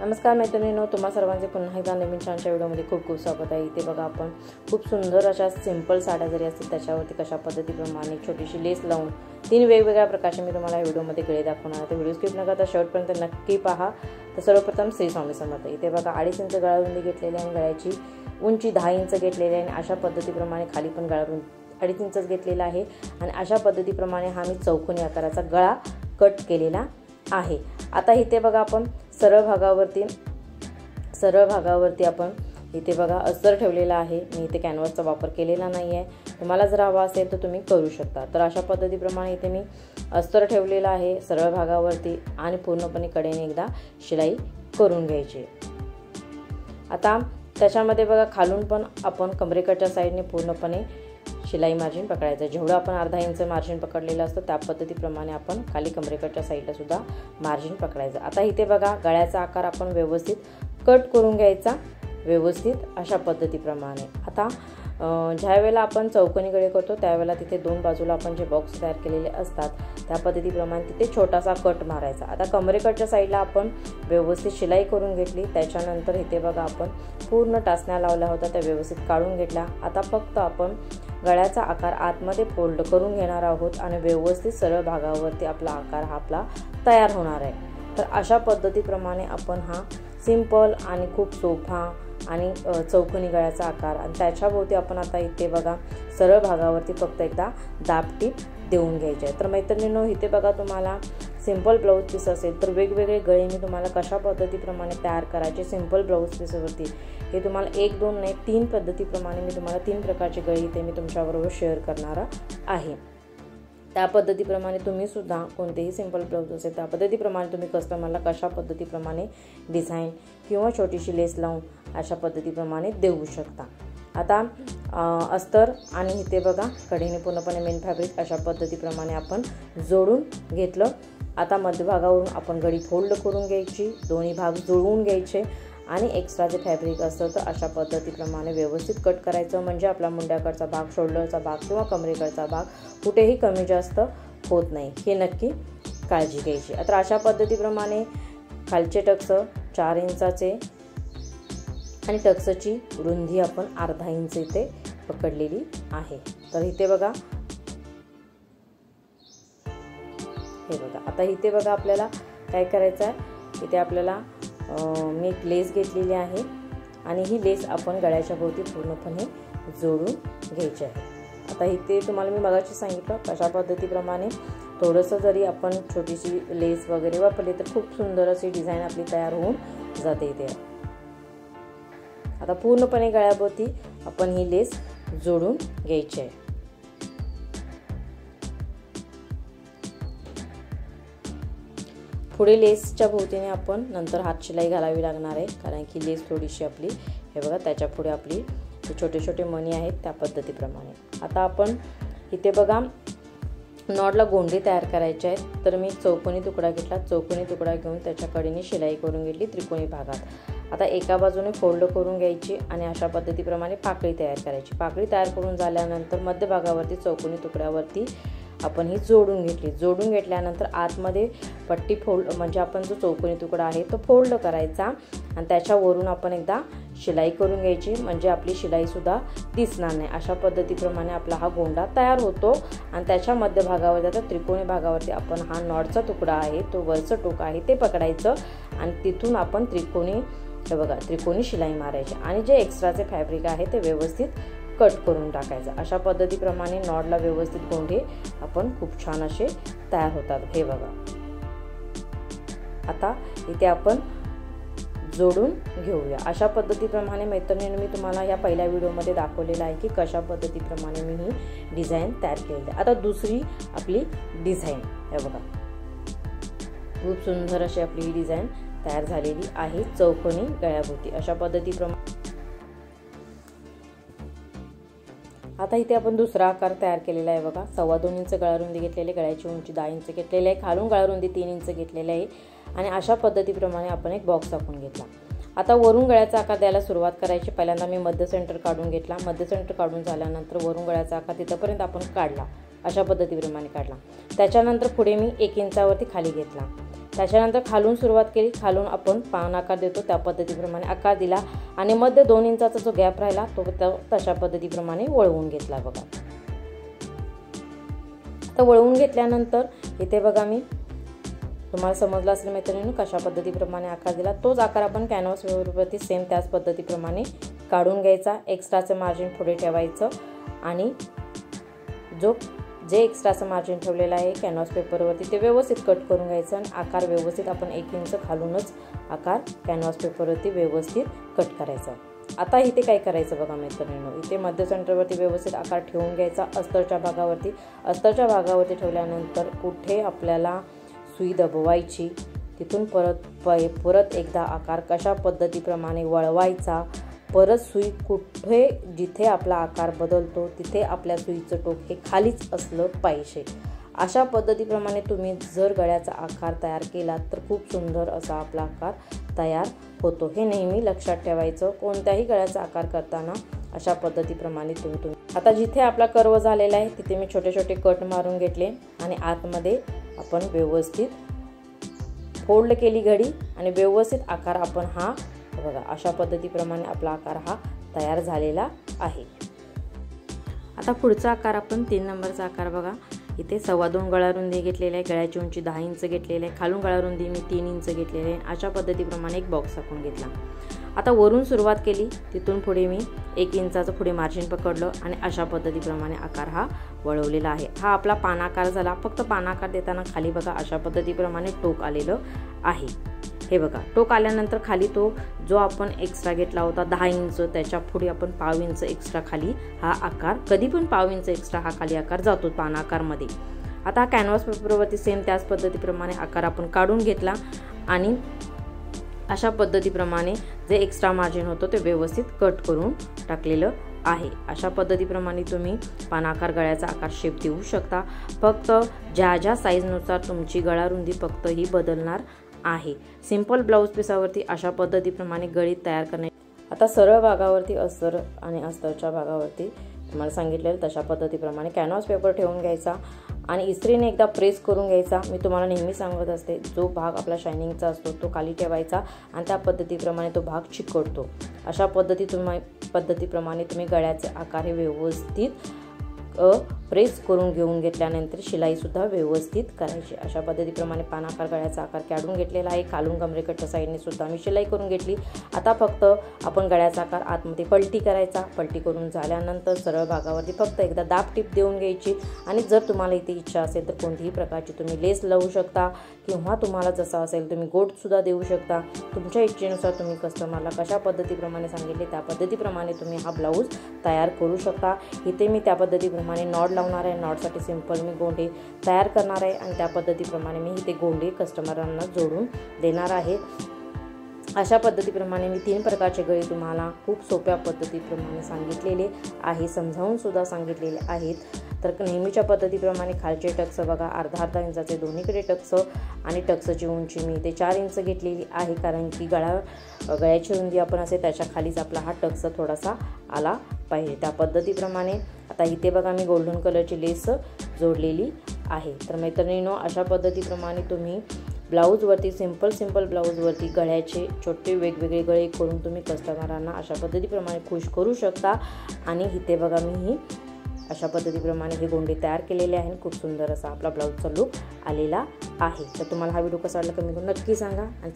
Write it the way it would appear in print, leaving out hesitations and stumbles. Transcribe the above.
नमस्कार मैत्रिणींनो, तुम्हा सर्वांचे पुन्हा एकदा नवीन छानशा व्हिडिओमध्ये खूप खूप स्वागत आहे। इथे बघा आपण खूप सुंदर अशा सिंपल साड्या जरी असतील त्याच्यावरती कशा पद्धतीप्रमाणे छोटीशी लेस लावून 3 वेगवेगळ्या प्रकारे मी तुम्हाला व्हिडिओमध्ये गळे दाखवणार आहे। तर व्हिडिओ स्किप न करता शेवटपर्यंत नक्की पहा। तर सर्वप्रथम श्री स्वामी समर्थ। इथे बघा 2.5 इंच गळा रुंदी घेतलेली आहे, गळ्याची उंची 10 इंच घेतलेली आहे आणि अशा पद्धतीप्रमाणे खाली पण गळा रुंदी 2.5 इंच घेतलेला आहे आणि अशा पद्धतीप्रमाणे हा मी चौकोनी आकाराचा गळा कट केलेला आहे। आता इथे बघा आपण सरळ भागावरती आपण इथे बघा अस्तर ठेवलेला आहे। मी इथे कॅनव्हासचा वापर केलेला नाही आहे, तुम्हाला जर हवा असेल तर तुम्ही करू शकता। तर अशा पद्धतीप्रमाणे इथे मी अस्तर ठेवलेला आहे सरळ भागावरती आणि पूर्णपणे कडेने एकदा शिलाई करून घ्यायची। आता त्याच्यामध्ये बघा खालून पण आपण कमरेकडच्या साइडने पूर्णपणे शिलाई मार्जिन पकडायचं। जेवढं आपण अर्धा इंच मार्जिन पकडलेलं असतं त्या पद्धतीप्रमाणे आपण खाली कमरेकडच्या साइडला सुद्धा मार्जिन पकडायचं। आता इथे बघा गळ्याचा आकार आपण व्यवस्थित कट करून घ्यायचा, व्यवस्थित अशा पद्धतीप्रमाणे। आता ज्या वेळेला आपण चौकोनी गळे करतो त्यावेळेला तिथे दोन बाजूला आपण जे बॉक्स तयार केलेले असतात त्या पद्धतीप्रमाणे तिथे छोटासा कट मारायचा। आता कमरेकडच्या साइडला आपण व्यवस्थित शिलाई करून घेतली, त्याच्यानंतर इथे बघा आपण पूर्ण टाचण्या लावल्या होत्या त्या व्यवस्थित काढून घेतल्या। आता फक्त आपण गळ्याचा आकार आतमध्ये फोल्ड करून घेणार आहोत आणि व्यवस्थित सरळ भागावरती आपला आकार हा आपला तयार होणार आहे। तर अशा पद्धतीप्रमाणे आपण हा सिंपल आणि खूप सोपा आणि चौकोनी गळ्याचा आकार आणि त्याच्याभोवती आपण आता इथे बघा सरळ भागावरती फक्त एकदा दाबटीप देऊन घ्यायचे आहे। तर मैत्रिणींनो, इथे बघा तुम्हाला सिंपल ब्लाउज पीस असेल तर वेगवेगळे गळे मी तुम्हाला कशा पद्धतीप्रमाणे तयार करायचे सिंपल ब्लाउज पीसवरती हे तुम्हाला 1 2 नाही 3 पद्धतीप्रमाणे मी तुम्हाला 3 प्रकारचे गळे इथे मी तुमच्याबरोबर शेअर करणार आहे। त्या पद्धतीप्रमाणे तुम्ही सुद्धा कोणतेही सिंपल ब्लाउज असेल त्या पद्धतीप्रमाणे तुम्ही कस्टमरला कशा पद्धतीप्रमाणे डिझाईन किंवा छोटीशी लेस लावून अशा पद्धतीप्रमाणे देऊ शकता। आता अस्तर आणि इथे बघा कडेने पूर्णपणे मेन फॅब्रिक अशा पद्धतीप्रमाणे आपण जोडून घेतलं। आता मध्यभागावरून आपण गळी फोल्ड करून घ्यायची, दोन्ही भाग जुळवून घ्यायचे आणि एक्स्ट्रा जे फॅब्रिक असतं तर अशा पद्धतीप्रमाणे व्यवस्थित कट करायचं, म्हणजे आपला मुंड्याकडचा भाग, शोल्डरचा भाग किंवा कमरेकडचा भाग कुठेही कमी जास्त होत नाही, हे नक्की काळजी घ्यायची। आता अशा पद्धतीप्रमाणे खालचे टक्स 4 इंचाचे आणि टक्सची रुंदी आपण अर्धा इंच इथे पकडलेली आहे। तर इथे बघा हे बघा आता इथे बघा आपल्याला काय करायचं आहे, इथे आपल्याला मी एक लेस घेतलेली आहे आणि ही लेस आपण गळ्याच्या भोवती पूर्णपणे जोडून घ्यायची आहे। आता इथे तुम्हाला मी मगाशी सांगितलं कशा पद्धतीप्रमाणे थोडंसं जरी आपण छोटीशी लेस वगैरे वापरली तर खूप सुंदर अशी डिझाईन आपली तयार होऊन जाते इथे। आता पूर्णपणे गळ्याभोवती आपण ही लेस जोडून घ्यायची आहे। पुढे लेसच्या भोवतीने आपण नंतर हात शिलाई घालावी लागणार आहे, कारण की लेस थोडीशी आपली हे बघा त्याच्या पुढे आपली छोटे छोटे मणी आहेत त्या पद्धतीप्रमाणे। आता आपण इथे बघा नॉटला गोंडे तयार करायचे आहेत, तर मी चौकोनी तुकडा घेतला, चौकोनी तुकडा घेऊन त्याच्या कडेने शिलाई करून घेतली त्रिकोणी भागात। आता एका बाजूने फोल्ड करून घ्यायची आणि अशा पद्धतीप्रमाणे पाकळी तयार करायची। पाकळी तयार करून झाल्यानंतर मध्यभागावरती चौकोनी तुकड्यावरती आपण ही जोडून घेतली। जोडून घेतल्यानंतर आतमध्ये पट्टी फोल्ड म्हणजे आपण जो चौकोनी तुकडा आहे तो फोल्ड करायचा आणि त्याच्यावरून आपण एकदा शिलाई करून घ्यायची, म्हणजे आपली शिलाई सुद्धा दिसणार नाही। अशा पद्धतीप्रमाणे आपला हा गोंडा तयार होतो आणि त्याच्या मध्यभागावर आता त्रिकोणी भागावरती आपण हा नॉटचा तुकडा आहे तो वरचं टोक आहे ते पकडायचं आणि तिथून आपण त्रिकोणी हे बघा त्रिकोणी शिलाई मारायची आणि जे एक्स्ट्राचे फॅब्रिक आहे ते व्यवस्थित कट करून टाकायचं। अशा पद्धतीप्रमाणे नॉटला व्यवस्थित गोंडे आपण खूप छान असे तयार होतात। हे बघा आता इथे आपण जोडून घेऊया। अशा पद्धतीप्रमाणे मैत्रिणींनी मी तुम्हाला या पहिल्या व्हिडिओमध्ये दाखवलेलं आहे की कशा पद्धतीप्रमाणे मी ही डिझाईन तयार केली आहे। आता दुसरी आपली डिझाईन हे बघा खूप सुंदर अशी आपली ही डिझाईन तयार झालेली आहे चौकोनी गळ्याभोवती अशा पद्धतीप्रमाणे। आता इथे आपण दुसरा आकार तयार केलेला आहे बघा, 2.25 इंच गळा रुंदी घेतलेली, गळ्याची उंची 10 इंच घेतलेली आहे, खालून गळा रुंदी 3 इंच घेतलेली आहे आणि अशा पद्धतीप्रमाणे आपण एक बॉक्स टाकून घेतला। आता वरून गळ्याचा आकार द्यायला सुरुवात करायची। पहिल्यांदा मी मध्य सेंटर काढून घेतला, मध्य सेंटर काढून झाल्यानंतर वरून गळ्याचा आकार तिथपर्यंत आपण काढला, अशा पद्धतीप्रमाणे काढला। त्याच्यानंतर पुढे मी 1 इंचावरती खाली घेतला, त्याच्यानंतर खालून सुरुवात केली, खालून आपण पान आकार देतो त्या पद्धतीप्रमाणे आकार दिला आणि मध्ये 2 इंचाचा जो गॅप राहिला तो तशा पद्धतीप्रमाणे वळवून घेतला बघा. तर वळवून घेतल्यानंतर इथे बघा मी तुम्हाला समजलं असेल मैत्रिणींनो कशा पद्धतीप्रमाणे आकार दिला. तोच आकार आपण कॅनव्हास पेपरवरती सेम त्याच पद्धतीप्रमाणे काढून घ्यायचा. एक्स्ट्राचं मार्जिन पुढे ठेवायचं आणि जे एक्स्ट्राचं मार्जिन ठेवलेलं आहे कॅनव्हास पेपरवरती ते व्यवस्थित कट करून घ्यायचं आणि आकार व्यवस्थित आपण 1 इंच खालूनच आकार कॅनव्हास पेपरवरती व्यवस्थित कट करायचा. आता इथे काय करायचं बघा मैत्रिणींनो, इथे मध्य सेंटरवरती व्यवस्थित आकार ठेवून घ्यायचा. अस्तरच्या भागावरती ठेवल्यानंतर कुठे आपल्याला सुई दबवायची तिथून परत एकदा आकार कशा पद्धतीप्रमाणे वळवायचा. परत सुई कुठे जिथे आपला आकार बदलतो तिथे आपल्या सुईचं टोक हे खालीच असलं पाहिजे. अशा पद्धतीप्रमाणे तुम्ही जर गळ्याचा आकार तयार केला तर खूप सुंदर असा आपला आकार तयार होतो. हे नेहमी लक्षात ठेवायचं कोणत्याही गळ्याचा आकार करताना अशा पद्धतीप्रमाणे तुम्ही आता जिथे आपला कर्व झालेला आहे तिथे मी छोटे छोटे कट मारून घेतले आणि आतमध्ये आपण व्यवस्थित फोल्ड केली घडी आणि व्यवस्थित आकार आपण हा बघा अशा पद्धतीप्रमाणे आपला आकार हा तयार झालेला आहे. आता पुढचा आकार आपण 3 नंबरचा आकार बघा. इथे 2.25 गळा रुंदी घेतलेली आहे. गळ्याची उंची 10 इंच घेतलेली आहे. खालून गळा रुंदी मी 3 इंच घेतलेली आहे. अशा पद्धतीप्रमाणे एक बॉक्स आखून घेतला. आता वरून सुरुवात केली तिथून पुढे मी 1 इंचाचं पुढे मार्जिन पकडलं आणि अशा पद्धतीप्रमाणे आकार हा वळवलेला आहे. हा आपला पानाकार झाला. फक्त पानाकार देताना खाली बघा अशा पद्धतीप्रमाणे टोक आलेलं आहे. हे बघा टोक आल्यानंतर खाली तो जो आपण एक्स्ट्रा घेतला होता 10 इंच त्याच्या पुढे आपण 1/2 इंच एक्स्ट्रा खाली हा आकार कधी पण 1/2 इंच एक्स्ट्रा हा खाली आकार जातो पानाकारमध्ये. आता हा कॅनव्हास पेपरवरती सेम त्याच पद्धतीप्रमाणे आकार आपण काढून घेतला आणि अशा पद्धतीप्रमाणे जे एक्स्ट्रा मार्जिन होतं ते व्यवस्थित कट करून टाकलेलं आहे. अशा पद्धतीप्रमाणे तुम्ही पानाकार गळ्याचा आकार शेप देऊ शकता. फक्त ज्या साईजनुसार तुमची गळा रुंदी फक्त ही बदलणार आहे. सिंपल ब्लाऊज पीसावरती अशा पद्धतीप्रमाणे गळी तयार करणे. आता सरळ भागावरती अस्तर आणि अस्तरच्या भागावरती तुम्हाला सांगितलेलं तशा पद्धतीप्रमाणे कॅनव्हास पेपर ठेवून घ्यायचा आणि इस्त्रीने एकदा प्रेस करून घ्यायचा. मी तुम्हाला नेहमी सांगत असते जो भाग आपला शायनिंगचा असतो तो खाली ठेवायचा आणि त्या पद्धतीप्रमाणे तो भाग चिकटतो. अशा पद्धतीप्रमाणे तुम्ही गळ्याचे आकार हे व्यवस्थित प्रेस करून घेऊन घेतल्यानंतर शिलाईसुद्धा व्यवस्थित करायची. अशा पद्धतीप्रमाणे पानाकार गळ्याचा आकार काढून घेतलेला आहे. खालून कमरेकटच्या साईडने सुद्धा मी शिलाई करून घेतली. आता फक्त आपण गळ्याचा आकार आतमध्ये पलटी करायचा. पलटी करून झाल्यानंतर सरळ भागावरती फक्त एकदा दाब टिप देऊन घ्यायची आणि जर तुम्हाला इथे इच्छा असेल तर कोणतीही प्रकारची तुम्ही लेस लावू शकता किंवा तुम्हाला जसा असेल तुम्ही गोटसुद्धा देऊ शकता. तुमच्या इच्छेनुसार तुम्ही कस्टमरला कशा पद्धतीप्रमाणे सांगितले त्या पद्धतीप्रमाणे तुम्ही हा ब्लाऊज तयार करू शकता. इथे मी त्या पद्धतीप्रमाणे नॉट लावणार आहे. नॉटसाठी सिंपल मी गोंडे तयार करणार आहे आणि त्या पद्धतीप्रमाणे मी इथे गोंडे कस्टमरांना जोडून देणार आहे. अशा पद्धतीप्रमाणे मी 3 प्रकारचे गळे तुम्हाला खूप सोप्या पद्धतीप्रमाणे सांगितलेले आहे, समजावून सुद्धा सांगितलेले आहेत. तर नेहमीच्या पद्धतीप्रमाणे खालचे टक्स बघा अर्धा इंचाचे दोन्हीकडे टक्स आणि टक्सची उंची मी इथे 4 इंच घेतलेली आहे कारण की गळ्याची रुंदी आपण असे त्याच्या खालीच आपला हा टक्स थोडासा आला पाहिजे. त्या पद्धतीप्रमाणे आता इथे बघा मी गोल्डन कलरची लेस जोडलेली आहे. तर मैत्रिणींनो अशा पद्धतीप्रमाणे तुम्ही ब्लाऊजवरती सिंपल ब्लाऊजवरती गळ्याचे छोटे वेगवेगळे गळे करून तुम्ही कस्टमरांना अशा पद्धतीप्रमाणे खुश करू शकता. आणि इथे बघा मी ही अशा पद्धतीप्रमाणे हे गोंडे तयार केलेले आहेत. खूप सुंदर असा आपला ब्लाऊजचा लुक आलेला आहे. तर तुम्हाला हा व्हिडिओ कसा वाटला कमेंट करून नक्की सांगा आणि